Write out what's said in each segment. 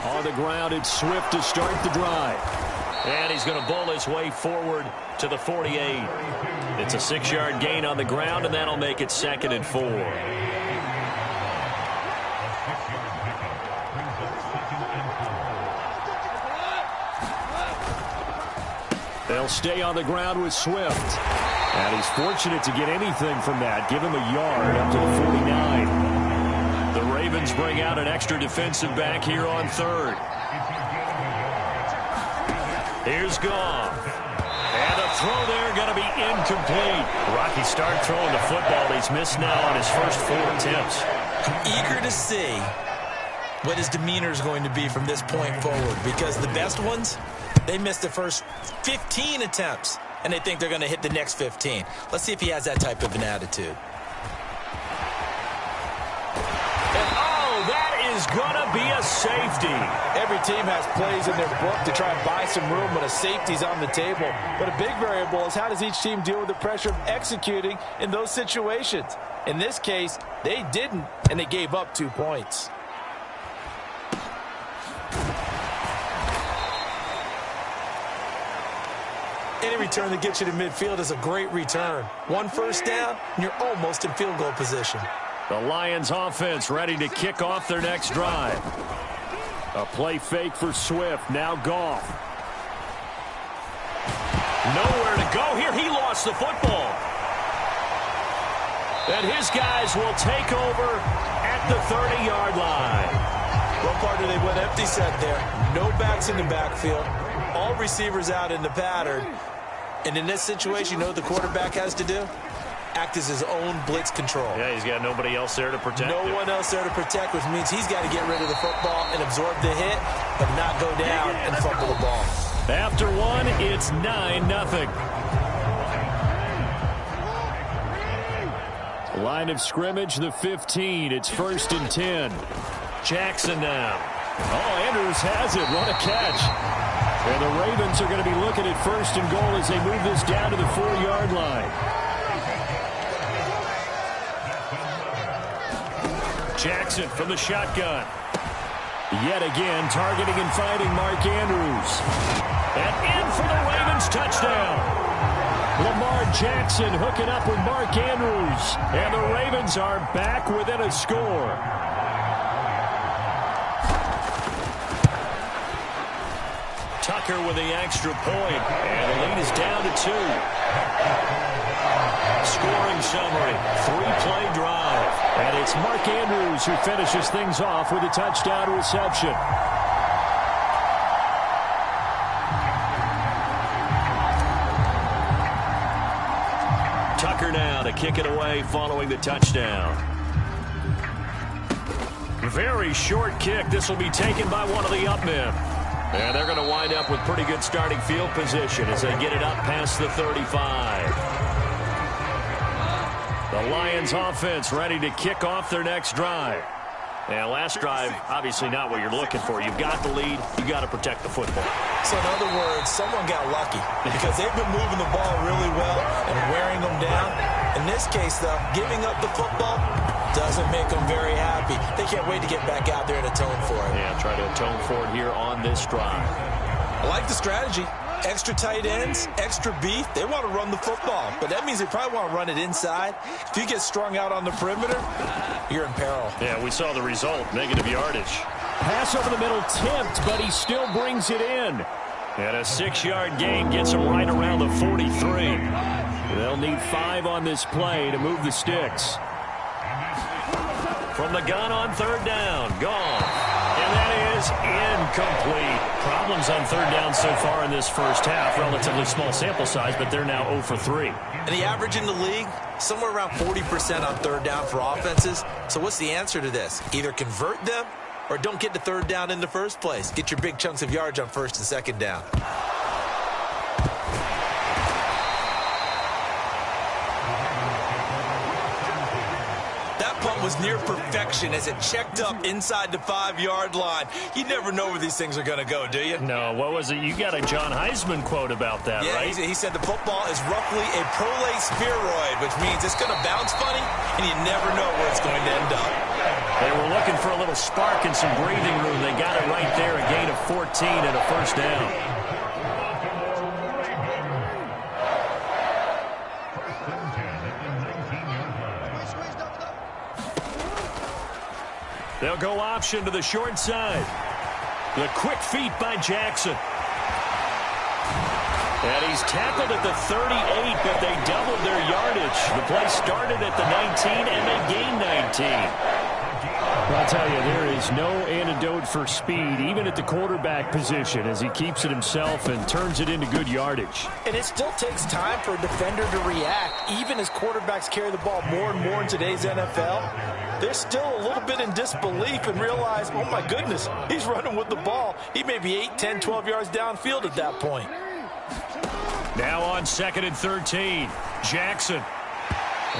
On the ground, it's Swift to start the drive. And he's going to bowl his way forward to the 48. It's a 6-yard gain on the ground, and that'll make it 2nd and 4. They'll stay on the ground with Swift. And he's fortunate to get anything from that. Give him a yard up to the 49. The Ravens bring out an extra defensive back here on 3rd. Here's Goff. And a throw there going to be incomplete. Rocky start throwing the football. He's missed now on his first 4 attempts. I'm eager to see what his demeanor is going to be from this point forward, because the best ones, they missed the first 15 attempts, and they think they're going to hit the next 15. Let's see if he has that type of an attitude. And that is going to be a safety. Every team has plays in their book to try and buy some room when a safety's on the table. But a big variable is how does each team deal with the pressure of executing in those situations. In this case, they didn't, and they gave up 2 points. Any return that gets you to midfield is a great return. 1 first down, and you're almost in field goal position. The Lions offense ready to kick off their next drive. A play fake for Swift. Now Goff. Nowhere to go here. He lost the football. And his guys will take over at the 30-yard line. Well, partner, they went empty set there. No backs in the backfield. All receivers out in the pattern. And in this situation, you know what the quarterback has to do? Act as his own blitz control. Yeah, he's got nobody else there to protect him. No one else there to protect, which means he's got to get rid of the football and absorb the hit, but not go down and fumble the ball. After 1, it's 9-0. Line of scrimmage, the 15. It's 1st and 10. Jackson now. Oh, Andrews has it. What a catch. And the Ravens are going to be looking at 1st and goal as they move this down to the 4-yard line. Jackson from the shotgun. Yet again, targeting and finding Mark Andrews. And in for the Ravens touchdown. Lamar Jackson hooking up with Mark Andrews. And the Ravens are back within a score. Tucker with the extra point. And the lead is down to 2. Scoring summary. 3-play drive. And it's Mark Andrews who finishes things off with a touchdown reception. Tucker now to kick it away following the touchdown. Very short kick. This will be taken by one of the up men. And they're going to wind up with pretty good starting field position as they get it up past the 35. The Lions offense ready to kick off their next drive. And last drive, obviously not what you're looking for. You've got the lead. You've got to protect the football. So in other words, someone got lucky because they've been moving the ball really well and wearing them down. In this case, though, giving up the football doesn't make them very happy. They can't wait to get back out there and atone for it. Yeah, try to atone for it here on this drive. I like the strategy. Extra tight ends, extra beef. They want to run the football, but that means they probably want to run it inside. If you get strung out on the perimeter, you're in peril. Yeah, we saw the result, negative yardage. Pass over the middle tipped, but he still brings it in. And a 6-yard gain gets him right around the 43. They'll need 5 on this play to move the sticks. From the gun on 3rd down, gone. And that is incomplete. Problems on 3rd down so far in this first half. Relatively small sample size, but they're now 0 for 3. And the average in the league, somewhere around 40% on 3rd down for offenses. So what's the answer to this? Either convert them or don't get to 3rd down in the first place. Get your big chunks of yards on 1st and 2nd down. Was near perfection as it checked up inside the 5-yard line. You never know where these things are going to go, do you? No, what was it? You got a John Heisman quote about that, yeah, right? He said the football is roughly a prolate spheroid, which means it's going to bounce funny, and you never know where it's going to end up. They were looking for a little little spark and some breathing room. They got it right there, a gain of 14 and a first down. They'll go option to the short side. The quick feet by Jackson. And he's tackled at the 38, but they doubled their yardage. The play started at the 19, and they gained 19. Well, I'll tell you, there is no antidote for speed, even at the quarterback position, as he keeps it himself and turns it into good yardage. And it still takes time for a defender to react, even as quarterbacks carry the ball more and more in today's NFL. They're still a little bit in disbelief and realize, oh, my goodness, he's running with the ball. He may be 8, 10, 12 yards downfield at that point. Now on 2nd and 13, Jackson.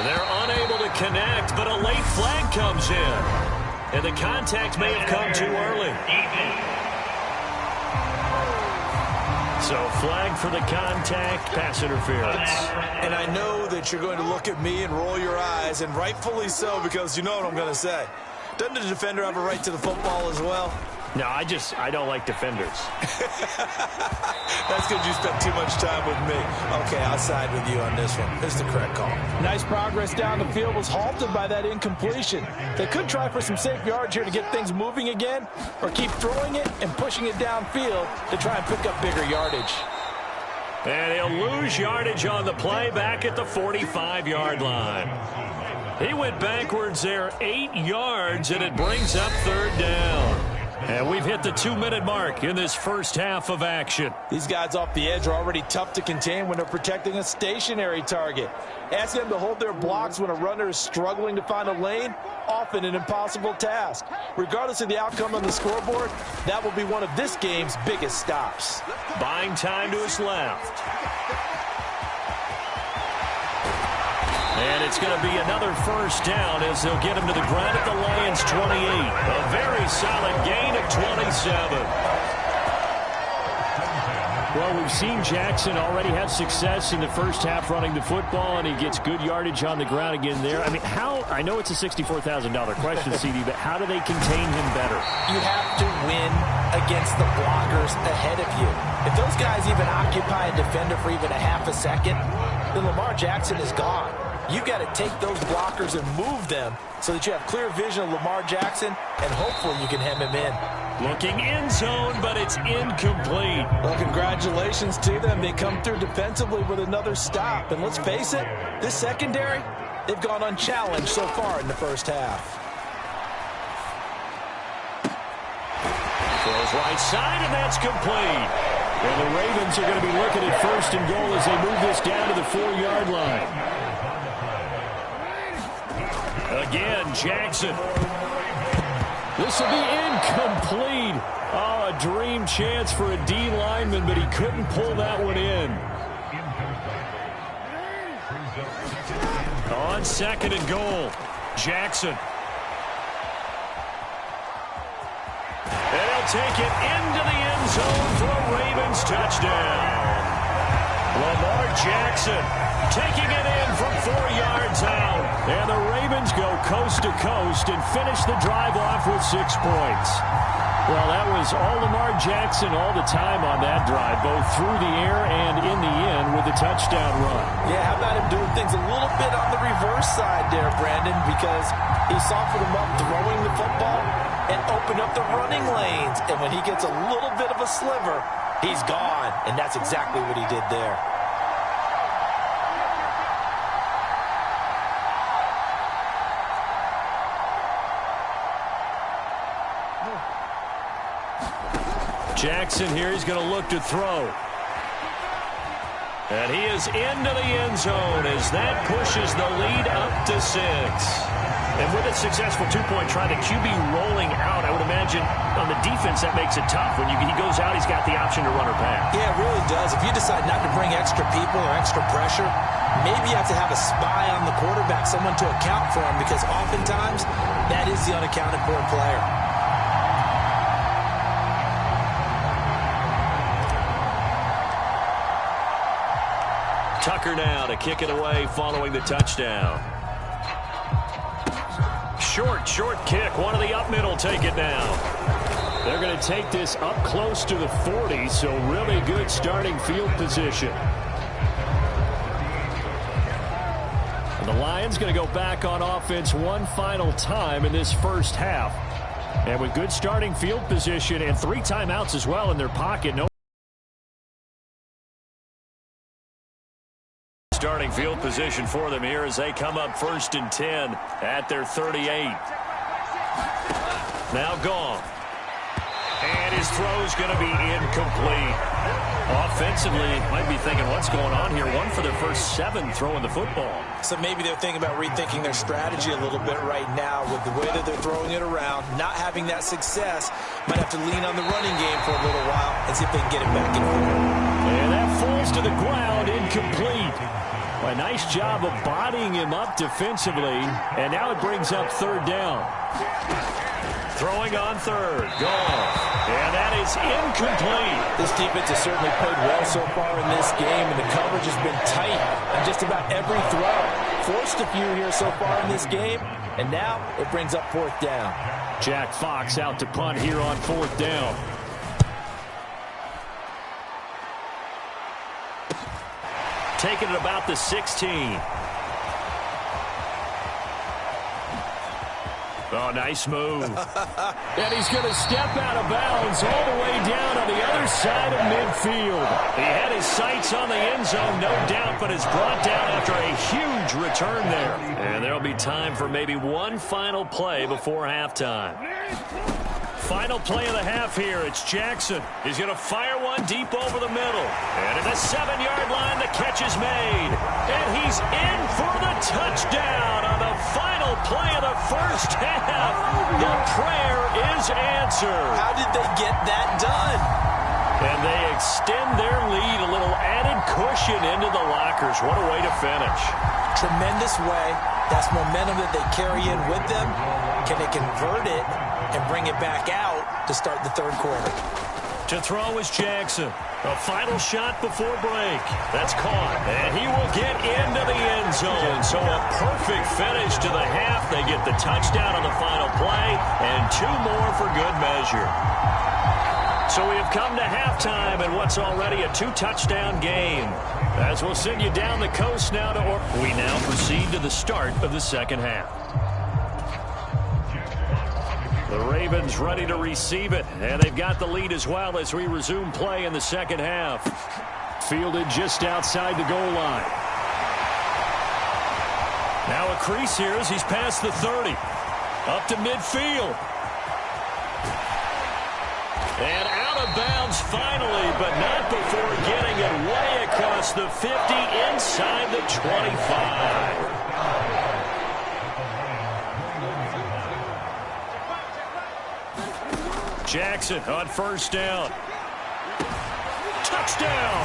They're unable to connect, but a late flag comes in. And the contact may have come too early. So flag for the contact, pass interference. And I know that you're going to look at me and roll your eyes, and rightfully so, because you know what I'm going to say. Doesn't the defender have a right to the football as well? No, I don't like defenders. That's because you spent too much time with me. Okay, I'll side with you on this one. It's the correct call. Nice progress down the field was halted by that incompletion. They could try for some safe yards here to get things moving again, or keep throwing it and pushing it downfield to try and pick up bigger yardage. And he'll lose yardage on the play back at the 45-yard line. He went backwards there 8 yards, and it brings up 3rd down. And we've hit the 2-minute mark in this first half of action. These guys off the edge are already tough to contain when they're protecting a stationary target. Ask them to hold their blocks when a runner is struggling to find a lane, often an impossible task. Regardless of the outcome on the scoreboard, that will be one of this game's biggest stops. Buying time to his left. And it's going to be another first down as they'll get him to the ground at the Lions' 28. A very solid gain of 27. Well, we've seen Jackson already have success in the first half running the football, and he gets good yardage on the ground again there. I mean, I know it's a $64,000 question, CD, but how do they contain him better? You have to win against the blockers ahead of you. If those guys even occupy a defender for even a half a second, then Lamar Jackson is gone. You've got to take those blockers and move them so that you have clear vision of Lamar Jackson, and hopefully you can hem him in. Looking in zone, but it's incomplete. Well, congratulations to them. They come through defensively with another stop. And let's face it, this secondary, they've gone unchallenged so far in the first half. Throws right side, and that's complete. And the Ravens are going to be looking at 1st and goal as they move this down to the 4-yard line. Again, Jackson. This will be incomplete. Oh, a dream chance for a D lineman, but he couldn't pull that one in. On 2nd and goal, Jackson. And he'll take it into the end zone for a Ravens touchdown. Lamar Jackson taking it in from 4 yards out. And the Ravens go coast to coast and finish the drive off with 6 points. Well, that was all Lamar Jackson all the time on that drive, both through the air and in the end with a touchdown run. Yeah, how about him doing things a little bit on the reverse side there, Brandon, because he softened him up throwing the football and opened up the running lanes. And when he gets a little bit of a sliver, he's gone. And that's exactly what he did there. Jackson here, he's going to look to throw. And he is into the end zone as that pushes the lead up to 6. And with a successful 2-point try, the QB rolling out, I would imagine on the defense that makes it tough. When he goes out, he's got the option to run or pass. Yeah, it really does. If you decide not to bring extra people or extra pressure, maybe you have to have a spy on the quarterback, someone to account for him, because oftentimes that is the unaccounted for player. Tucker now to kick it away following the touchdown. Short kick. One of the up middle take it now. They're going to take this up close to the 40, so really good starting field position. And the Lions going to go back on offense one final time in this first half. And with good starting field position and 3 timeouts as well in their pocket. No starting field position for them here as they come up 1st and 10 at their 38. Now gone. And his throw's going to be incomplete. Offensively, might be thinking, what's going on here? 1 for their first 7 throwing the football. So maybe they're thinking about rethinking their strategy a little bit right now with the way that they're throwing it around. Not having that success, might have to lean on the running game for a little while and see if they can get it back in form. And that falls to the ground, incomplete. A nice job of bodying him up defensively, and now it brings up 3rd down. Throwing on 3rd. Gone. And that is incomplete. This defense has certainly played well so far in this game, and the coverage has been tight on just about every throw. Forced a few here so far in this game, and now it brings up 4th down. Jack Fox out to punt here on 4th down. Taking it about the 16. Oh, nice move. And he's going to step out of bounds all the way down on the other side of midfield. He had his sights on the end zone, no doubt, but is brought down after a huge return there. And there will be time for maybe one final play before halftime. Final play of the half here. It's Jackson. He's going to fire one deep over the middle. And at the 7-yard line, the catch is made. And he's in for the touchdown on the final play of the first half. The prayer is answered. How did they get that done? And they extend their lead, a little added cushion into the lockers. What a way to finish. Tremendous way. That's momentum that they carry in with them. Can they convert it and bring it back out to start the 3rd quarter? To throw is Jackson. A final shot before break. That's caught. And he will get into the end zone. So a perfect finish to the half. They get the touchdown on the final play and 2 more for good measure. So we have come to halftime in what's already a 2-touchdown game. As we'll send you down the coast now to we now proceed to the start of the second half. The Ravens ready to receive it, and they've got the lead as well as we resume play in the second half. Fielded just outside the goal line. Now a crease here as he's past the 30. Up to midfield. And out of bounds finally, but not before getting it way across the 50 inside the 25. Jackson on 1st down. Touchdown!